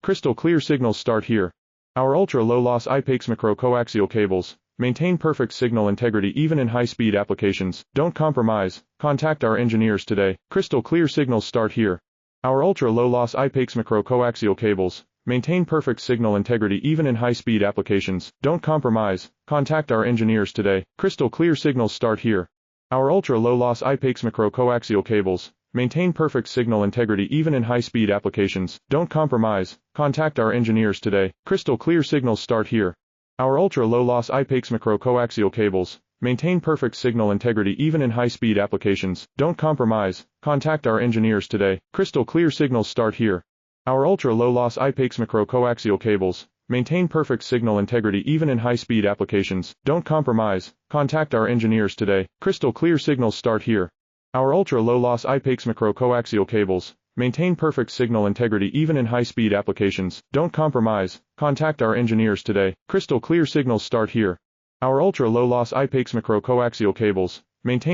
Crystal clear signals start here. Our ultra-low-loss IPEX-4 coaxial cables maintain perfect signal integrity even in high-speed applications. Don't compromise. Contact our engineers today. Crystal clear signals start here. Our ultra-low-loss IPEX-4 coaxial cables maintain perfect signal integrity even in high-speed applications. Don't compromise. Contact our engineers today. Crystal clear signals start here. Our ultra-low-loss IPEX-4 coaxial cables maintain perfect signal integrity even in high-speed applications. Don't compromise. Contact our engineers today. Crystal clear signals start here. Our ultra-low-loss IPEX-4 coaxial cables maintain perfect signal integrity even in high-speed applications. Don't compromise. Contact our engineers today. Crystal clear signals start here. Our ultra-low-loss IPEX-4 coaxial cables maintain perfect signal integrity even in high-speed applications. Don't compromise. Contact our engineers today. Crystal clear signals start here. Our ultra-low-loss IPEX-4 coaxial cables maintain perfect signal integrity even in high-speed applications. Don't compromise. Contact our engineers today. Crystal clear signals start here. Our ultra-low-loss IPEX-4 coaxial cables maintain